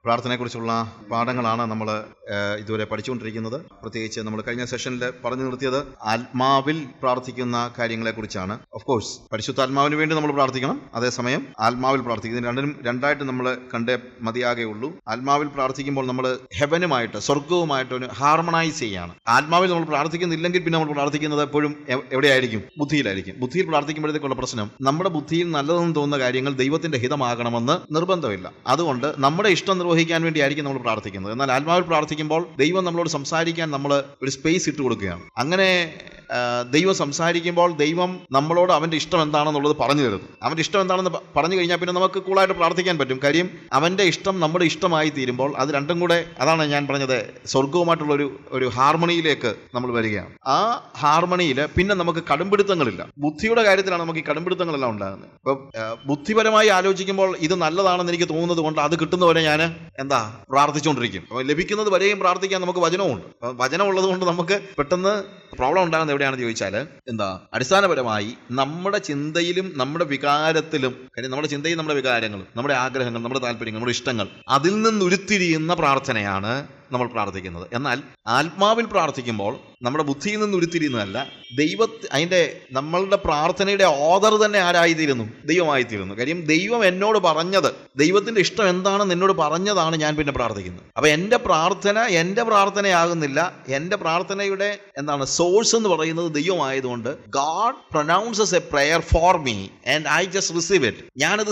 പ്രാർത്ഥനയെക്കുറിച്ചുള്ള പാഠങ്ങളാണ് നമ്മൾ ഇതുവരെ പഠിച്ചുകൊണ്ടിരിക്കുന്നത്. പ്രത്യേകിച്ച് നമ്മൾ കഴിഞ്ഞ സെഷനിൽ പറഞ്ഞു നിർത്തിയത് ആത്മാവിൽ പ്രാർത്ഥിക്കുന്ന കാര്യങ്ങളെക്കുറിച്ചാണ്. ഓഫ് കോഴ്സ് പരിശുദ്ധാത്മാവിന് വേണ്ടി നമ്മൾ പ്രാർത്ഥിക്കണം, അതേസമയം ആത്മാവിൽ പ്രാർത്ഥിക്കും. ഇതിന് രണ്ടിനും രണ്ടായിട്ട് നമ്മൾ കണ്ടേ മതിയാകെ ഉള്ളൂ. ആത്മാവിൽ പ്രാർത്ഥിക്കുമ്പോൾ നമ്മൾ ഹെവനുമായിട്ട്, സ്വർഗവുമായിട്ട് ഒരു ഹാർമണൈസ് ചെയ്യാണ്. ആത്മാവിൽ നമ്മൾ പ്രാർത്ഥിക്കുന്നില്ലെങ്കിൽ പിന്നെ നമ്മൾ പ്രാർത്ഥിക്കുന്നത് എപ്പോഴും എവിടെയായിരിക്കും? ബുദ്ധിയിലായിരിക്കും. ബുദ്ധിയിൽ പ്രാർത്ഥിക്കുമ്പോഴത്തേക്കുള്ള പ്രശ്നം, നമ്മുടെ ബുദ്ധിയിൽ നല്ലതെന്ന് തോന്നുന്ന കാര്യങ്ങൾ ദൈവത്തിന്റെ ഹിതമാകണമെന്ന് നിർബന്ധമില്ല. അതുകൊണ്ട് നമ്മുടെ ഇഷ്ടം നിർവഹിക്കാൻ വേണ്ടിയായിരിക്കും നമ്മൾ പ്രാർത്ഥിക്കുന്നത്. എന്നാൽ ആത്മാവിൽ പ്രാർത്ഥിക്കുമ്പോൾ ദൈവം നമ്മളോട് സംസാരിക്കാൻ നമ്മൾ ഒരു സ്പേസ് ഇട്ട് കൊടുക്കുകയാണ്. അങ്ങനെ ദൈവം സംസാരിക്കുമ്പോൾ ദൈവം നമ്മളോട് അവൻ്റെ ഇഷ്ടം എന്താണെന്നുള്ളത് പറഞ്ഞു തരുന്നു. അവൻ്റെ ഇഷ്ടം എന്താണെന്ന് പറഞ്ഞു കഴിഞ്ഞാൽ പിന്നെ നമുക്ക് കൂളായിട്ട് പ്രാർത്ഥിക്കാൻ പറ്റും. കാര്യം അവൻ്റെ ഇഷ്ടം നമ്മുടെ ഇഷ്ടമായി തീരുമ്പോൾ അത് രണ്ടും കൂടെ, അതാണ് ഞാൻ പറഞ്ഞത്, സ്വർഗവുമായിട്ടുള്ള ഒരു ഹാർമണിയിലേക്ക് നമ്മൾ വരികയാണ്. ആ ഹാർമണിയിൽ പിന്നെ നമുക്ക് കടുംപിടുത്തങ്ങളില്ല. ബുദ്ധിയുടെ കാര്യത്തിലാണ് നമുക്ക് ഈ കടുംപിടുത്തങ്ങളെല്ലാം ഉണ്ടാകുന്നത്. ഇപ്പം ബുദ്ധിപരമായി ആലോചിക്കുമ്പോൾ ഇത് നല്ലതാണെന്ന് എനിക്ക് തോന്നുന്നത് കൊണ്ട് അത് കിട്ടുന്നവരെ ഞാൻ പ്രാർത്ഥിച്ചുകൊണ്ടിരിക്കും. അപ്പോൾ ലഭിക്കുന്നത് വരെയും പ്രാർത്ഥിക്കാൻ നമുക്ക് വചനമുണ്ട്. വചനം ഉള്ളത് കൊണ്ട് നമുക്ക് പെട്ടെന്ന് പ്രോബ്ലം ഉണ്ടാകുന്നത് എവിടെയാണെന്ന് ചോദിച്ചാൽ അടിസ്ഥാനപരമായി നമ്മുടെ ചിന്തയിലും നമ്മുടെ വികാരത്തിലും, കാര്യം നമ്മുടെ ചിന്തയും നമ്മുടെ വികാരങ്ങളും നമ്മുടെ ആഗ്രഹങ്ങൾ, നമ്മുടെ താല്പര്യങ്ങൾ, നമ്മുടെ ഇഷ്ടങ്ങൾ, അതിൽ നിന്ന് ഉരുത്തിരിയുന്ന പ്രാർത്ഥനയാണ് നമ്മൾ പ്രാർത്ഥിക്കുന്നത്. എന്നാൽ ആത്മാവിൽ പ്രാർത്ഥിക്കുമ്പോൾ നമ്മുടെ ബുദ്ധിയിൽ നിന്ന് ഉരുത്തിരിയുന്നതല്ല, അതിൻ്റെ നമ്മളുടെ പ്രാർത്ഥനയുടെ ഓർഡർ തന്നെ ആരായിത്തീരുന്നു? ദൈവമായിത്തീരുന്നു. കാര്യം ദൈവം എന്നോട് പറഞ്ഞത്, ദൈവത്തിൻ്റെ ഇഷ്ടം എന്താണെന്ന് എന്നോട് പറഞ്ഞതാണ് ഞാൻ പിന്നെ പ്രാർത്ഥിക്കുന്നത്. അപ്പോൾ എൻ്റെ പ്രാർത്ഥനയാകുന്നില്ല, എൻ്റെ പ്രാർത്ഥനയുടെ സോഴ്സ് എന്ന് പറയുന്നത് ദൈവമായതുകൊണ്ട് God pronounces a prayer for me and I just receive it. ഞാനത്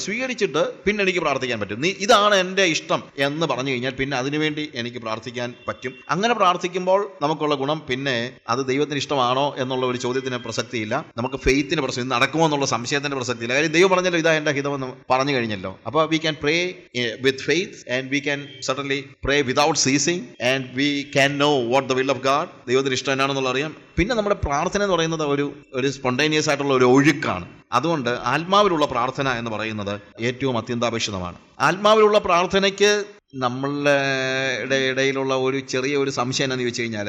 സ്വീകരിച്ചിട്ട് പിന്നെ എനിക്ക് പ്രാർത്ഥിക്കാൻ പറ്റും. ഇതാണ് എൻ്റെ ഇഷ്ടം എന്ന് പറഞ്ഞു കഴിഞ്ഞാൽ പിന്നെ അതിനുവേണ്ടി എനിക്ക് പ്രാർത്ഥിക്കാൻ പറ്റും. അങ്ങനെ പ്രാർത്ഥിക്കുമ്പോൾ നമുക്കുള്ള ഗുണം, പിന്നെ അത് ദൈവത്തിന് ഇഷ്ടമാണോ എന്നുള്ള ഒരു ചോദ്യത്തിന് പ്രസക്തിയില്ല. നമുക്ക് ഫെയ്ത്തിന് പ്രസക്തി, നടക്കുമോ എന്നുള്ള സംശയത്തിന്റെ പ്രസക്തിയില്ല. കാര്യം ദൈവം പറഞ്ഞല്ലോ ഇതാ എൻ്റെ ഹിതമെന്ന് പറഞ്ഞു കഴിഞ്ഞല്ലോ. അപ്പോൾ we can pray with faith and we can certainly pray without ceasing and we can no what the will of God. ദൈവത്തിന് ഇഷ്ടം എന്നാണെന്നുള്ള അറിയാം. പിന്നെ നമ്മുടെ പ്രാർത്ഥന എന്ന് പറയുന്നത് ഒരു സ്പോണ്ടേനിയസ് ആയിട്ടുള്ള ഒരു ഒഴുക്കാണ്. അതുകൊണ്ട് ആത്മാവിലുള്ള പ്രാർത്ഥന എന്ന് പറയുന്നത് ഏറ്റവും അത്യന്താപേക്ഷിതമാണ്. ആത്മാവിലുള്ള പ്രാർത്ഥനയ്ക്ക് നമ്മളുടെ ഇടയിലുള്ള ഒരു ചെറിയ സംശയം എന്ന് ചോദിച്ചു കഴിഞ്ഞാൽ,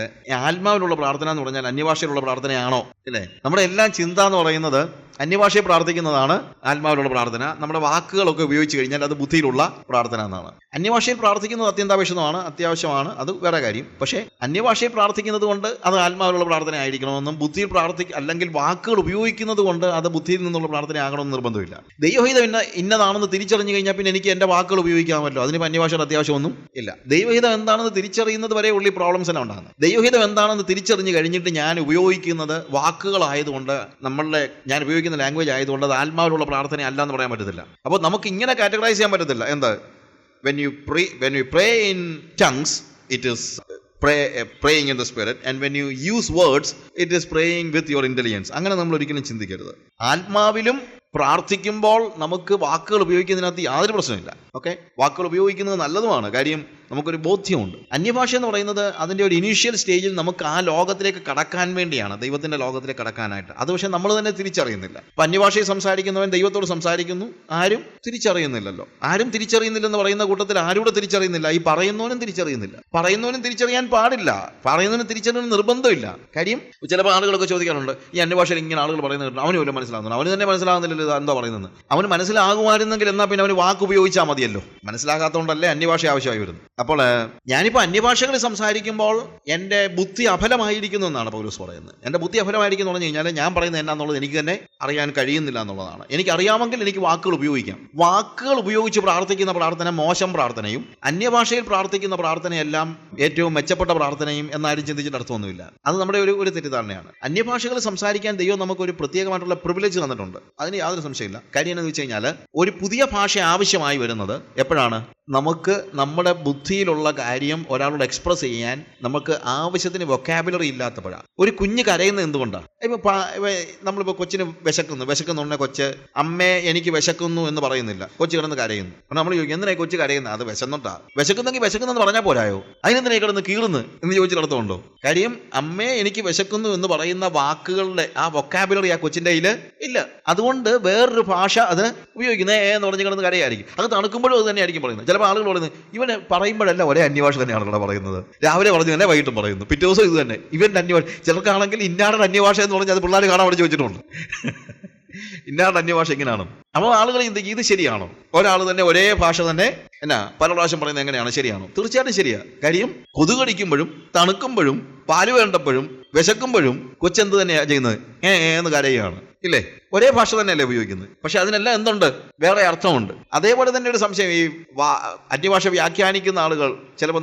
ആത്മാവിലുള്ള പ്രാർത്ഥന എന്ന് പറഞ്ഞാൽ അന്യഭാഷയിലുള്ള പ്രാർത്ഥനയാണോ? ഇല്ലേ? നമ്മുടെ എല്ലാം ചിന്ത എന്ന് പറയുന്നത് അന്യഭാഷയെ പ്രാർത്ഥിക്കുന്നതാണ് ആത്മാവിലുള്ള പ്രാർത്ഥന. നമ്മുടെ വാക്കുകളൊക്കെ ഉപയോഗിച്ച് കഴിഞ്ഞാൽ അത് ബുദ്ധിയിലുള്ള പ്രാർത്ഥന എന്നാണ്. അന്യഭാഷയിൽ പ്രാർത്ഥിക്കുന്നത് അത്യാവശ്യമാണ്, അത് വേറെ കാര്യം. പക്ഷേ അന്യഭാഷയിൽ പ്രാർത്ഥിക്കുന്നത് കൊണ്ട് അത് ആത്മാവിലുള്ള പ്രാർത്ഥന ആയിരിക്കണമെന്നും, ബുദ്ധിയിൽ അല്ലെങ്കിൽ വാക്കുകൾ ഉപയോഗിക്കുന്നത് കൊണ്ട് അത് ബുദ്ധിയിൽ നിന്നുള്ള പ്രാർത്ഥന ആകണമെന്ന് നിർബന്ധമില്ല. ദൈവഹിതം ഇന്നതാണെന്ന് തിരിച്ചറിഞ്ഞു കഴിഞ്ഞാൽ പിന്നെ എനിക്ക് എൻ്റെ വാക്കുകൾ ഉപയോഗിക്കാമല്ലോ. അതിന് അന്യഭാഷയുടെ അത്യാവശ്യമൊന്നും ഇല്ല. ദൈവഹിതം എന്താണെന്ന് തിരിച്ചറിയുന്നത് വരെ ഉള്ള പ്രോബ്ലംസ് എല്ലാം ഉണ്ടാകുന്നത്. ദൈവഹിതം എന്താണെന്ന് തിരിച്ചറിഞ്ഞ് കഴിഞ്ഞിട്ട് ഞാൻ ഉപയോഗിക്കുന്നത് വാക്കുകളായതുകൊണ്ട്, ഞാൻ ഉപയോഗിക്കുന്ന ലാംഗ്വേജ് ആയതുകൊണ്ട് അത് ആത്മാവിലുള്ള പ്രാർത്ഥന അല്ല എന്ന് പറയാൻ പറ്റത്തില്ല. അപ്പോൾ നമുക്ക് ഇങ്ങനെ കാറ്റഗറൈസ് ചെയ്യാൻ പറ്റത്തില്ല. when you pray in tongues, it is praying in the spirit, and when you use words, it is praying with your intelligence. അങ്ങനെ നമ്മൾ ഒരിക്കലും ചിന്തിക്കരുത്. ആത്മാവിലും പ്രാർത്ഥിക്കുമ്പോൾ നമുക്ക് വാക്കുകൾ ഉപയോഗിക്കുന്നതിനകത്ത് യാതൊരു പ്രശ്നമില്ല. ഓക്കെ, വാക്കുകൾ ഉപയോഗിക്കുന്നത് നല്ലതുമാണ്. കാര്യം നമുക്കൊരു ബോധ്യമുണ്ട്. അന്യഭാഷ എന്ന് പറയുന്നത് അതിൻ്റെ ഒരു ഇനീഷ്യൽ സ്റ്റേജിൽ നമുക്ക് ആ ലോകത്തിലേക്ക് കടക്കാൻ വേണ്ടിയാണ്, ദൈവത്തിൻ്റെ ലോകത്തിലേക്ക് കടക്കാനായിട്ട്. അത് പക്ഷേ നമ്മൾ തന്നെ തിരിച്ചറിയുന്നില്ല. അപ്പം അന്യഭാഷയിൽ സംസാരിക്കുന്നവൻ ദൈവത്തോട് സംസാരിക്കുന്നു, ആരും തിരിച്ചറിയുന്നില്ലല്ലോ. ആരും തിരിച്ചറിയുന്നില്ലെന്ന് പറയുന്ന കൂട്ടത്തിൽ ആരൂടെ തിരിച്ചറിയുന്നില്ല? ഈ പറയുന്നവനും തിരിച്ചറിയുന്നില്ല. പറയുന്നവനും തിരിച്ചറിയാൻ പാടില്ല, പറയുന്നവനും തിരിച്ചറിയാൻ നിർബന്ധമില്ല. കാര്യം ചിലപ്പോൾ ആളുകളൊക്കെ ചോദിക്കാറുണ്ട്, ഈ അന്യഭാഷയിൽ ഇങ്ങനെ ആളുകൾ പറയുന്നത് അവന് പോലും മനസ്സിലാകുന്നുണ്ട്, അവന് തന്നെ മനസ്സിലാകുന്നില്ലല്ലോ എന്താ പറയുന്നത്. അവന് മനസ്സിലാകുമായിരുന്നെങ്കിൽ എന്നാൽ പിന്നെ അവന് വാക്ക് ഉപയോഗിച്ചാൽ മതിയല്ലോ. മനസ്സിലാകാത്തതുകൊണ്ടല്ലേ അന്യഭാഷ ആവശ്യമായി വരുന്നത്. അപ്പോൾ ഞാനിപ്പോൾ അന്യഭാഷകളിൽ സംസാരിക്കുമ്പോൾ എൻ്റെ ബുദ്ധി അഫലമായിരിക്കുന്നു എന്നാണ് പൗലോസ് പറയുന്നത്. എൻ്റെ ബുദ്ധി അഫലമായിരിക്കുന്നു പറഞ്ഞു കഴിഞ്ഞാൽ ഞാൻ പറയുന്നത് എന്നാന്നുള്ളത് എനിക്ക് തന്നെ അറിയാൻ കഴിയുന്നില്ല എന്നുള്ളതാണ്. എനിക്കറിയാമെങ്കിൽ എനിക്ക് വാക്കുകൾ ഉപയോഗിക്കാം. വാക്കുകൾ ഉപയോഗിച്ച് പ്രാർത്ഥിക്കുന്ന പ്രാർത്ഥന മോശം പ്രാർത്ഥനയും അന്യഭാഷയിൽ പ്രാർത്ഥിക്കുന്ന പ്രാർത്ഥനയെല്ലാം ഏറ്റവും മെച്ചപ്പെട്ട പ്രാർത്ഥനയും എന്നാരും ചിന്തിച്ചിട്ട് അർത്ഥമൊന്നുമില്ല. അത് നമ്മുടെ ഒരു തെറ്റിദ്ധാരണയാണ്. അന്യഭാഷകൾ സംസാരിക്കാൻ ദൈവം നമുക്കൊരു പ്രത്യേകമായിട്ടുള്ള പ്രിവിലേജ് തന്നിട്ടുണ്ട്. അതിന് യാതൊരു സംശയമില്ല. കാര്യം എന്ന് വെച്ച് കഴിഞ്ഞാൽ ഒരു പുതിയ ഭാഷ ആവശ്യമായി വരുന്നത് എപ്പോഴാണ്? നമുക്ക് നമ്മുടെ ബുദ്ധിയിലുള്ള കാര്യം ഒരാളോട് എക്സ്പ്രസ് ചെയ്യാൻ നമുക്ക് ആവശ്യത്തിന് വൊക്കാബുലറി ഇല്ലാത്തപ്പോഴാണ്. ഒരു കുഞ്ഞ് കരയുന്നത് എന്തുകൊണ്ടാണ്? നമ്മളിപ്പോൾ കൊച്ചിന് വിശക്കുന്നുണ്ടെ കൊച്ച് അമ്മേ എനിക്ക് വിശക്കുന്നു എന്ന് പറയുന്നില്ല, കൊച്ചു കിടന്ന് കരയുന്നു. അപ്പോൾ നമ്മൾ ചോദിക്കും എന്തിനായി കൊച്ചു കരയുന്നത്? അത് വിശക്കുന്നെങ്കിൽ വിശക്കുന്നെന്ന് പറഞ്ഞാൽ പോരായോ? അതിനെന്തിനായി കിടന്ന് കീറുന്നു എന്ന് ചോദിച്ചിടത്തുണ്ടോ? കാര്യം അമ്മേ എനിക്ക് വിശക്കുന്നു എന്ന് പറയുന്ന വാക്കുകളുടെ ആ വൊക്കാബുലറി ആ കൊച്ചിൻ്റെ കയ്യിൽ ഇല്ല. അതുകൊണ്ട് വേറൊരു ഭാഷ അത് ഉപയോഗിക്കുന്നത് എന്ന് പറഞ്ഞ് കിടന്ന് കരയായിരിക്കും. അത് തണുക്കുമ്പോഴും അത് തന്നെ ആയിരിക്കും പറയുന്നത്. ചിലപ്പോൾ ആളുകൾ പറയുന്നത് ഇവന് പറയുമ്പോഴല്ല ഒരേ അന്യഭാഷ തന്നെയാണല്ലോ പറയുന്നത്. രാവിലെ പറഞ്ഞു തന്നെ വൈകിട്ടും പറയുന്നു, പിറ്റേ ദിവസം ഇത് തന്നെ ഇവൻ്റെ അന്യഭാഷ. ചിലർക്കാണെങ്കിൽ ഇന്നാരുടെ അന്യഭാഷ എന്ന് പറഞ്ഞാൽ അത് പിള്ളേർ കാണാൻ വേണ്ടി ചോദിച്ചിട്ടുണ്ട്. ഇന്നാരുടെ അന്യഭാഷ എങ്ങനെയാണ്? അപ്പോൾ ആളുകൾ ചിന്തിക്കും ഇത് ശരിയാണോ? ഒരാൾ തന്നെ ഒരേ ഭാഷ തന്നെ എന്നാ പല പ്രാവശ്യം പറയുന്നത് എങ്ങനെയാണ്? ശരിയാണോ? തീർച്ചയായിട്ടും ശരിയാ. കാര്യം കൊതുകടിക്കുമ്പോഴും തണുക്കുമ്പോഴും പാല് വേണ്ടപ്പോഴും വിശക്കുമ്പോഴും കൊച്ചെന്ത് തന്നെയാ ചെയ്യുന്നത്? എന്ന് കരയുകയാണ്, ഇല്ലേ? ഒരേ ഭാഷ തന്നെയല്ലേ ഉപയോഗിക്കുന്നത്. പക്ഷെ അതിനെല്ലാം എന്തുണ്ട്? വേറെ അർത്ഥമുണ്ട്. അതേപോലെ തന്നെ ഒരു സംശയം, ഈ അന്യഭാഷ വ്യാഖ്യാനിക്കുന്ന ആളുകൾ ചിലപ്പോൾ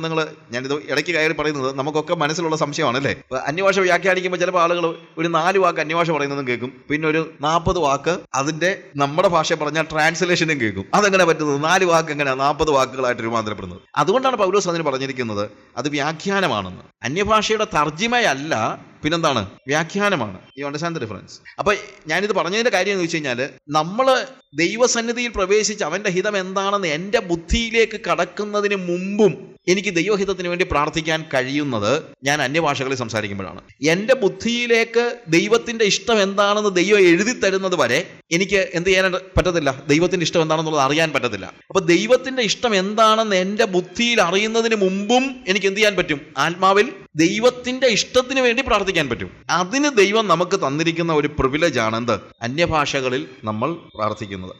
ഞാനിത് ഇടയ്ക്ക് കയറി പറയുന്നത് നമുക്കൊക്കെ മനസ്സിലുള്ള സംശയമാണ്, അല്ലേ? അന്യഭാഷ വ്യാഖ്യാനിക്കുമ്പോൾ ചിലപ്പോൾ ആളുകൾ ഒരു 4 വാക്ക് അന്യഭാഷ പറയുന്നതും കേൾക്കും, പിന്നെ ഒരു 40 വാക്ക് അതിന്റെ നമ്മുടെ ഭാഷ പറഞ്ഞാൽ ട്രാൻസ്ലേഷനും കേൾക്കും. അതെങ്ങനെ പറ്റുന്നത്? 4 വാക്ക് എങ്ങനെയാണ് 40 വാക്കുകളായിട്ട് രൂപാന്തരപ്പെടുന്നത്? അതുകൊണ്ടാണ് പൗലോസ് അതിന് പറഞ്ഞിരിക്കുന്നത് അത് വ്യാഖ്യാനമാണെന്ന്. അന്യഭാഷയുടെ തർജിമയല്ല, പിന്നെന്താണ്? വ്യാഖ്യാനമാണ്. You understand the difference? അപ്പൊ ഞാനിത് പറഞ്ഞതിന്റെ കാര്യം എന്ന് വെച്ച് കഴിഞ്ഞാൽ, നമ്മള് ദൈവസന്നിധിയിൽ പ്രവേശിച്ച് അവന്റെ ഹിതം എന്താണെന്ന് എൻ്റെ ബുദ്ധിയിലേക്ക് കടക്കുന്നതിന് മുമ്പും എനിക്ക് ദൈവഹിതത്തിന് വേണ്ടി പ്രാർത്ഥിക്കാൻ കഴിയുന്നത് ഞാൻ അന്യഭാഷകളിൽ സംസാരിക്കുമ്പോഴാണ്. എൻ്റെ ബുദ്ധിയിലേക്ക് ദൈവത്തിന്റെ ഇഷ്ടം എന്താണെന്ന് ദൈവം എഴുതി തരുന്നത് വരെ എനിക്ക് എന്ത് ചെയ്യാൻ പറ്റത്തില്ല? ദൈവത്തിന്റെ ഇഷ്ടം എന്താണെന്നുള്ളത് അറിയാൻ പറ്റത്തില്ല. അപ്പൊ ദൈവത്തിന്റെ ഇഷ്ടം എന്താണെന്ന് എൻ്റെ ബുദ്ധിയിൽ അറിയുന്നതിന് മുമ്പും എനിക്ക് എന്ത് ചെയ്യാൻ പറ്റും? ആത്മാവിൽ ദൈവത്തിന്റെ ഇഷ്ടത്തിന് വേണ്ടി പ്രാർത്ഥിക്കാൻ പറ്റും. അതിന് ദൈവം നമുക്ക് തന്നിരിക്കുന്ന ഒരു പ്രിവിലേജ് ആണ് എന്ത്? അന്യഭാഷകളിൽ നമ്മൾ പ്രാർത്ഥിക്കുന്നത്.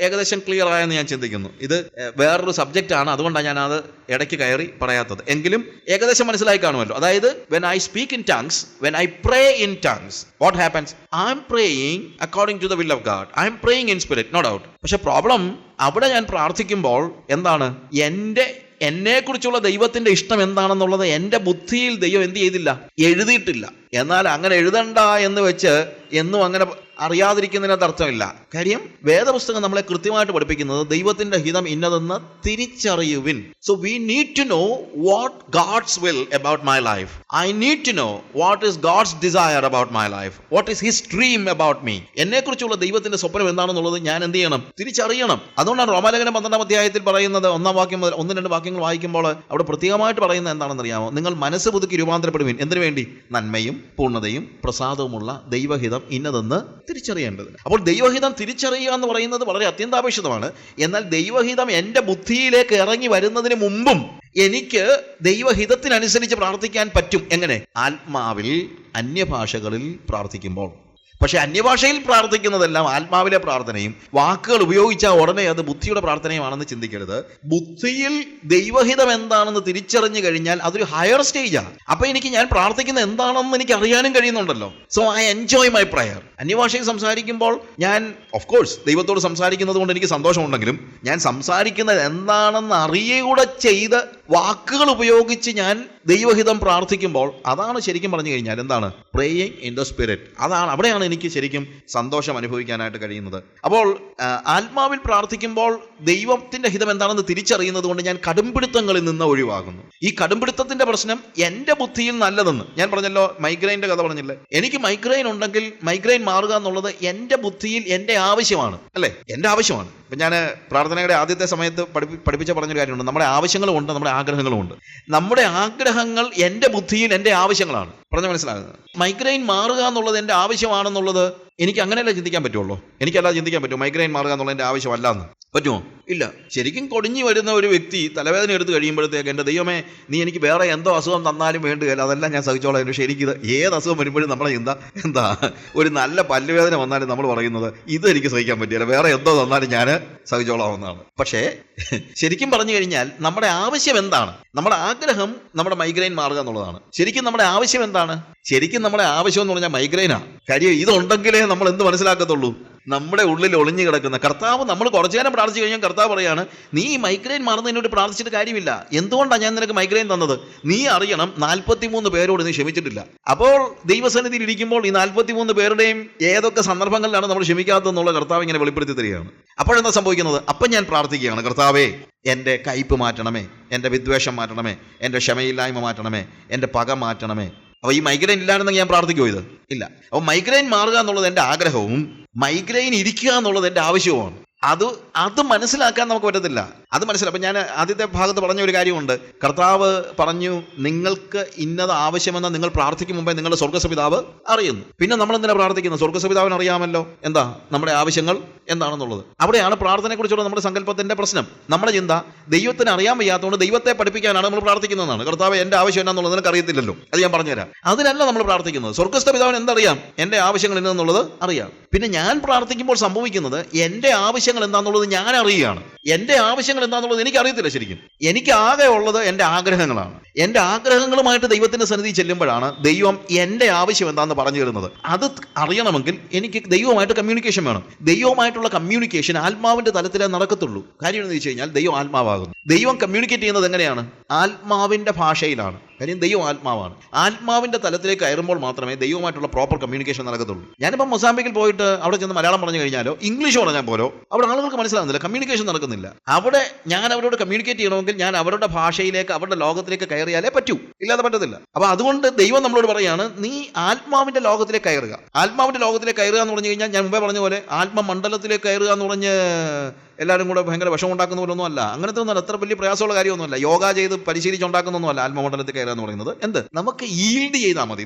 ഏകദേശം ക്ലിയർ ആയെന്ന് ഞാൻ ചിന്തിക്കുന്നു. ഇത് വേറൊരു സബ്ജക്റ്റ് ആണ്, അതുകൊണ്ടാണ് ഞാൻ അത് ഇടയ്ക്ക് കയറി പറയാത്തത്. എങ്കിലും ഏകദേശം മനസ്സിലായി കാണുമല്ലോ. അതായത് when I speak in tongues, when I pray in tongues, what happens? I am praying according to the will of God. I am praying in spirit, no doubt. പക്ഷെ പ്രോബ്ലം അവിടെ ഞാൻ പ്രാർത്ഥിക്കുമ്പോൾ എന്താണ്? എന്നെക്കുറിച്ചുള്ള ദൈവത്തിന്റെ ഇഷ്ടം എന്താണെന്നുള്ളത് എൻ്റെ ബുദ്ധിയിൽ ദൈവം എന്ത് ചെയ്തില്ല? എഴുതിയിട്ടില്ല. എന്നാൽ അങ്ങനെ എഴുതണ്ട എന്ന് വെച്ച് എന്നും അങ്ങനെ അറിയാതിരിക്കുന്നതിനകത്ത് അർത്ഥമില്ല. കാര്യം വേദപുസ്തകം നമ്മളെ കൃത്യമായിട്ട് പഠിപ്പിക്കുന്നത് ദൈവത്തിന്റെ ഹിതം ഇന്നതെന്ന് തിരിച്ചറിയുവിൻ. So we need to know what God's will about my life. I need to know what is God's desire about my life. What is his dream about me. എന്നെക്കുറിച്ചുള്ള ദൈവത്തിന്റെ സ്വപ്നം എന്താണെന്നുള്ളത് ഞാൻ എന്ത് ചെയ്യണം? തിരിച്ചറിയണം. അതുകൊണ്ടാണ് റോമാലേഖനം 12-ാം അധ്യായത്തിൽ പറയുന്നത് 1-ാം വാക്യം മുതൽ 1-2 വാക്യങ്ങൾ വായിക്കുമ്പോൾ അവിടെ പ്രത്യേകമായിട്ട് പറയുന്നത് എന്താണെന്ന് അറിയാമോ? നിങ്ങൾ മനസ്സ് പുതുക്കി രൂപാന്തരപ്പെടുവിൻ. എന്തിനു വേണ്ടി? നന്മയും പൂർണ്ണതയും പ്രസാദവുമുള്ള ദൈവഹിതം ഇന്നതെന്ന് തിരിച്ചറിയേണ്ടത്. അപ്പോൾ ദൈവഹിതം തിരിച്ചറിയുക എന്ന് പറയുന്നത് വളരെ അത്യന്താപേക്ഷിതമാണ്. എന്നാൽ ദൈവഹിതം എൻ്റെ ബുദ്ധിയിലേക്ക് ഇറങ്ങി വരുന്നതിന് മുമ്പും എനിക്ക് ദൈവഹിതത്തിനനുസരിച്ച് പ്രാർത്ഥിക്കാൻ പറ്റും. എങ്ങനെ? ആത്മാവിൽ അന്യഭാഷകളിൽ പ്രാർത്ഥിക്കുമ്പോൾ. പക്ഷെ അന്യഭാഷയിൽ പ്രാർത്ഥിക്കുന്നതെല്ലാം ആത്മാവിലെ പ്രാർത്ഥനയും വാക്കുകൾ ഉപയോഗിച്ചാൽ ഉടനെ അത് ബുദ്ധിയുടെ പ്രാർത്ഥനയുമാണെന്ന് ചിന്തിക്കരുത്. ബുദ്ധിയിൽ ദൈവഹിതം എന്താണെന്ന് തിരിച്ചറിഞ്ഞു കഴിഞ്ഞാൽ അതൊരു ഹയർ സ്റ്റേജാണ്. അപ്പൊ ഞാൻ പ്രാർത്ഥിക്കുന്നത് എന്താണെന്ന് എനിക്ക് അറിയാനും കഴിയുന്നുണ്ടല്ലോ. So I enjoy my prayer. അന്യഭാഷയിൽ സംസാരിക്കുമ്പോൾ ഞാൻ ഓഫ് കോഴ്സ് ദൈവത്തോട് സംസാരിക്കുന്നത് കൊണ്ട് എനിക്ക് സന്തോഷമുണ്ടെങ്കിലും ഞാൻ സംസാരിക്കുന്നത് എന്താണെന്ന് അറിയുകൂടെ ചെയ്ത് വാക്കുകൾ ഉപയോഗിച്ച് ഞാൻ ദൈവഹിതം പ്രാർത്ഥിക്കുമ്പോൾ അതാണ് ശരിക്കും പറഞ്ഞു കഴിഞ്ഞാൽ എന്താണ്? Praying in the spirit. അവിടെയാണ് എനിക്ക് ശരിക്കും സന്തോഷം അനുഭവിക്കാനായിട്ട് കഴിയുന്നത്. അപ്പോൾ ആത്മാവിൽ പ്രാർത്ഥിക്കുമ്പോൾ ദൈവത്തിന്റെ ഹിതം എന്താണെന്ന് തിരിച്ചറിയുന്നത് കൊണ്ട് ഞാൻ കടുംപിടുത്തങ്ങളിൽ നിന്ന് ഒഴിവാകുന്നു. ഈ കടുംപിടുത്തത്തിന്റെ പ്രശ്നം എൻ്റെ ബുദ്ധിയിൽ നല്ലതെന്ന് ഞാൻ പറഞ്ഞല്ലോ. മൈഗ്രെയിൻ്റെ കഥ പറഞ്ഞില്ലേ? എനിക്ക് മൈഗ്രെയിൻ ഉണ്ടെങ്കിൽ മൈഗ്രെയിൻ മാറുക എന്നുള്ളത് എൻ്റെ ബുദ്ധിയിൽ എൻ്റെ ആവശ്യമാണ്, അല്ലേ? എൻ്റെ ആവശ്യമാണ്. ഇപ്പം ഞാൻ പ്രാർത്ഥനയുടെ ആദ്യത്തെ സമയത്ത് പഠിപ്പിച്ച പറഞ്ഞൊരു കാര്യമുണ്ട്. നമ്മുടെ ആവശ്യങ്ങളും ഉണ്ട്, നമ്മുടെ ആഗ്രഹങ്ങളും ഉണ്ട്. നമ്മുടെ ആഗ്രഹങ്ങൾ എൻ്റെ ബുദ്ധിയിൽ എൻ്റെ ആവശ്യങ്ങളാണ്. പറഞ്ഞ മനസ്സിലാകുന്നത്? മൈഗ്രെയിൻ മാറുക എന്നുള്ളത് എൻ്റെ ആവശ്യമാണെന്നുള്ളത് എനിക്ക് അങ്ങനെയല്ല ചിന്തിക്കാൻ പറ്റുള്ളൂ. എനിക്കല്ലാതെ ചിന്തിക്കാൻ പറ്റുമോ മൈഗ്രെയിൻ മാറുക എന്നുള്ളത് എൻ്റെ ആവശ്യമല്ല എന്ന്? പറ്റുമോ? ഇല്ല. ശരിക്കും കൊടിഞ്ഞു വരുന്ന ഒരു വ്യക്തി തലവേദന എടുത്ത് കഴിയുമ്പോഴത്തേക്ക് എൻ്റെ ദൈവമേ നീ എനിക്ക് വേറെ എന്തോ അസുഖം തന്നാലും വേണ്ടുകയില്ല, അതെല്ലാം ഞാൻ സഹിച്ചോളാം. പക്ഷേ എനിക്കിത് ഏത് അസുഖം വരുമ്പോഴും നമ്മളെ എന്താ ഒരു നല്ല പല്ലുവേദന വന്നാലും നമ്മൾ പറയുന്നത് ഇത് എനിക്ക് സഹിക്കാൻ പറ്റില്ല, വേറെ എന്തോ തന്നാലും ഞാൻ സഹിച്ചോളാവുന്നതാണ്. പക്ഷേ ശരിക്കും പറഞ്ഞു കഴിഞ്ഞാൽ നമ്മുടെ ആവശ്യം എന്താണ്? നമ്മുടെ ആഗ്രഹം നമ്മുടെ മൈഗ്രെയിൻ മാറുക എന്നുള്ളതാണ്. ശരിക്കും നമ്മുടെ ആവശ്യം എന്താണ്? ശരിക്കും നമ്മുടെ ആവശ്യം എന്ന് പറഞ്ഞാൽ മൈഗ്രെയിനാണ്. കാര്യം ഇതുണ്ടെങ്കിലേ നമ്മൾ എന്ത് മനസ്സിലാക്കത്തുള്ളൂ? നമ്മുടെ ഉള്ളിൽ ഒളിഞ്ഞു കിടക്കുന്ന കർത്താവ്. നമ്മൾ കുറച്ചു നേരം പ്രാർത്ഥിച്ചു കഴിഞ്ഞാൽ കർത്താവ് പറയാണ് നീ ഈ മൈഗ്രെയിൻ മാറുന്നതിനോട് പ്രാർത്ഥിച്ചിട്ട് കാര്യമില്ല. എന്തുകൊണ്ടാണ് ഞാൻ നിനക്ക് മൈഗ്രെയിൻ തന്നത്? നീ അറിയണം 43 പേരോട് നീ ക്ഷമിച്ചിട്ടില്ല. അപ്പോൾ ദൈവസന്നിധിയിൽ ഇരിക്കുമ്പോൾ ഈ 43 പേരുടെയും ഏതൊക്കെ സന്ദർഭങ്ങളിലാണ് നമ്മൾ ക്ഷമിക്കാത്തതെന്നുള്ള കർത്താവ് ഇങ്ങനെ വെളിപ്പെടുത്തി തരികയാണ്. അപ്പോഴെന്താ സംഭവിക്കുന്നത്? അപ്പം ഞാൻ പ്രാർത്ഥിക്കുകയാണ്, കർത്താവേ എൻ്റെ കയ്പ് മാറ്റണമേ, എൻ്റെ വിദ്വേഷം മാറ്റണമേ, എൻ്റെ ക്ഷമയില്ലായ്മ മാറ്റണമേ, എൻ്റെ പക മാറ്റണമേ. അപ്പോൾ ഈ മൈഗ്രെയിൻ ഇല്ലാണ്ടെന്ന് ഞാൻ പ്രാർത്ഥിക്കുമോ? ഇത് ഇല്ല. അപ്പോൾ മൈഗ്രെയിൻ മാറുക എന്നുള്ളത് എൻ്റെ ആഗ്രഹവും മൈഗ്രെയിൻ ഇരിക്കുക എന്നുള്ളത് എൻ്റെ ആവശ്യവുമാണ്. അത് മനസ്സിലാക്കാൻ നമുക്ക് പറ്റത്തില്ല. അത് മനസ്സിലാക്കാം. അപ്പം ഞാൻ ആദ്യത്തെ ഭാഗത്ത് പറഞ്ഞ ഒരു കാര്യമുണ്ട്. കർത്താവ് പറഞ്ഞു നിങ്ങൾക്ക് ഇന്നത് ആവശ്യമെന്ന് നിങ്ങൾ പ്രാർത്ഥിക്കും മുമ്പേ നിങ്ങളുടെ സ്വർഗ്ഗസ്വപിതാവ് അറിയുന്നു. പിന്നെ നമ്മൾ എന്തിനാണ് പ്രാർത്ഥിക്കുന്നത്? സ്വർഗ്ഗസ്വപിതാവിന് അറിയാമല്ലോ എന്താ നമ്മുടെ ആവശ്യങ്ങൾ എന്താണെന്നുള്ളത്. അവിടെയാണ് പ്രാർത്ഥനയെക്കുറിച്ചുള്ള നമ്മുടെ സങ്കല്പത്തിന്റെ പ്രശ്നം. നമ്മുടെ ചിന്ത ദൈവത്തിന് അറിയാൻ വയ്യാത്തതുകൊണ്ട് ദൈവത്തെ പഠിപ്പിക്കാനാണ് നമ്മൾ പ്രാർത്ഥിക്കുന്നതാണ്. കർത്താവ് എൻ്റെ ആവശ്യം എന്നാന്നുള്ളത് നിനക്ക് അറിയത്തില്ലല്ലോ, അത് ഞാൻ പറഞ്ഞുതരാം. അതിനല്ല നമ്മൾ പ്രാർത്ഥിക്കുന്നത്. സ്വർഗ്ഗസ്ഥപിതാവിന് എന്തറിയാം? എൻ്റെ ആവശ്യങ്ങൾ എന്നുള്ളത് അറിയാം. പിന്നെ ഞാൻ പ്രാർത്ഥിക്കുമ്പോൾ സംഭവിക്കുന്നത് എൻ്റെ ആവശ്യങ്ങൾ എന്താണെന്നുള്ളത് ഞാൻ അറിയുകയാണ്. എൻ്റെ ആവശ്യങ്ങൾ ആശയങ്ങൾ എന്താണെന്നുള്ളത് എനിക്ക് അറിയത്തില്ല. ശരിക്കും എനിക്ക് ആകെ ഉള്ളത് എൻ്റെ ആഗ്രഹങ്ങളാണ്. എൻ്റെ ആഗ്രഹങ്ങളുമായിട്ട് ദൈവത്തിന്റെ സന്നിധി ചെല്ലുമ്പോഴാണ് ദൈവം എൻ്റെ ആവശ്യം എന്താണെന്ന് പറഞ്ഞു തരുന്നത്. അത് അറിയണമെങ്കിൽ എനിക്ക് ദൈവമായിട്ട് കമ്മ്യൂണിക്കേഷൻ വേണം. ദൈവമായിട്ടുള്ള കമ്മ്യൂണിക്കേഷൻ ആത്മാവിന്റെ തലത്തിലേ നടക്കത്തുള്ളൂ. കാര്യം എന്ന് വെച്ച് കഴിഞ്ഞാൽ ദൈവം ആത്മാവാകുന്നു. ദൈവം കമ്മ്യൂണിക്കേറ്റ് ചെയ്യുന്നത് എങ്ങനെയാണ്? ആത്മാവിന്റെ ഭാഷയിലാണ്. കാര്യം ദൈവം ആത്മാവാണ്. ആത്മാവിന്റെ തലത്തിലേക്ക് കയറുമ്പോൾ മാത്രമേ ദൈവമായിട്ടുള്ള പ്രോപ്പർ കമ്മ്യൂണിക്കേഷൻ നടക്കത്തുള്ളൂ. ഞാനിപ്പോൾ മൊസാംബിക്കിൽ പോയിട്ട് അവിടെ ചെന്ന് മലയാളം പറഞ്ഞു കഴിഞ്ഞാലോ ഇംഗ്ലീഷ് പറഞ്ഞാൽ പോലോ അവിടെ ആളുകൾക്ക് മനസ്സിലാകുന്നില്ല, കമ്മ്യൂണിക്കേഷൻ നടക്കുന്നില്ല. അവിടെ ഞാൻ അവരോട് കമ്മ്യൂണിക്കേറ്റ് ചെയ്യണമെങ്കിൽ ഞാൻ അവരുടെ ഭാഷയിലേക്ക്, അവരുടെ ലോകത്തിലേക്ക് കയറിയാലേ പറ്റൂ, ഇല്ലാതെ പറ്റത്തില്ല. അപ്പൊ അതുകൊണ്ട് ദൈവം നമ്മളോട് പറയാണ്, നീ ആത്മാവിന്റെ ലോകത്തിലേക്ക് കയറുക. ആത്മാവിന്റെ ലോകത്തിലേക്ക് കയറുക എന്ന് പറഞ്ഞു കഴിഞ്ഞാൽ ഞാൻ മുമ്പേ പറഞ്ഞ പോലെ ആത്മമണ്ഡലത്തിലേക്ക് കയറുക എന്ന് പറഞ്ഞ് എല്ലാവരും കൂടെ ഭയങ്കര വിഷം ഉണ്ടാക്കുന്ന പോലൊന്നും അല്ല. അങ്ങനത്തെ ഒന്നും അത്ര വലിയ പ്രയാസമുള്ള കാര്യമൊന്നുമല്ല. യോഗ ചെയ്ത് പരിശീലിച്ചുണ്ടാക്കുന്നൊന്നുമല്ല ആത്മമണ്ഡലത്തിൽ കയറുക എന്ന് പറയുന്നത്. എന്ത് നമുക്ക് ഈൽഡ് ചെയ്താൽ മതി.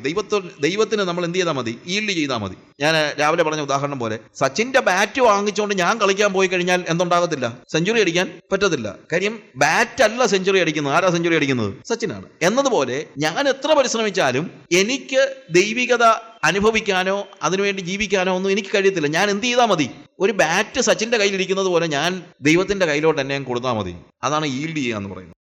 ദൈവത്തിന് നമ്മൾ എന്ത് ചെയ്താൽ മതി? ഈൽഡ് ചെയ്താൽ മതി. ഞാൻ രാവിലെ പറഞ്ഞ ഉദാഹരണം പോലെ സച്ചിന്റെ ബാറ്റ് വാങ്ങിച്ചുകൊണ്ട് ഞാൻ കളിക്കാൻ പോയി കഴിഞ്ഞാൽ എന്തുണ്ടാകത്തില്ല? സെഞ്ചുറി അടിക്കാൻ പറ്റത്തില്ല. കാര്യം ബാറ്റ് അല്ല സെഞ്ചുറി അടിക്കുന്നത്. ആരാ സെഞ്ചുറി അടിക്കുന്നത്? സച്ചിനാണ്. എന്നതുപോലെ ഞാൻ എത്ര പരിശ്രമിച്ചാലും എനിക്ക് ദൈവികത അനുഭവിക്കാനോ അതിനുവേണ്ടി ജീവിക്കാനോ ഒന്നും എനിക്ക് കഴിയത്തില്ല. ഞാൻ എന്ത് ചെയ്താൽ മതി? ഒരു ബാറ്റ് സച്ചിന്റെ കയ്യിലിരിക്കുന്നത് പോലെ ഞാൻ ദൈവത്തിന്റെ കയ്യിലോട്ട് എന്നെ കൊടുത്താൽ മതി. അതാണ് ഈൽഡ് ചെയ്യുക എന്ന് പറയുന്നത്.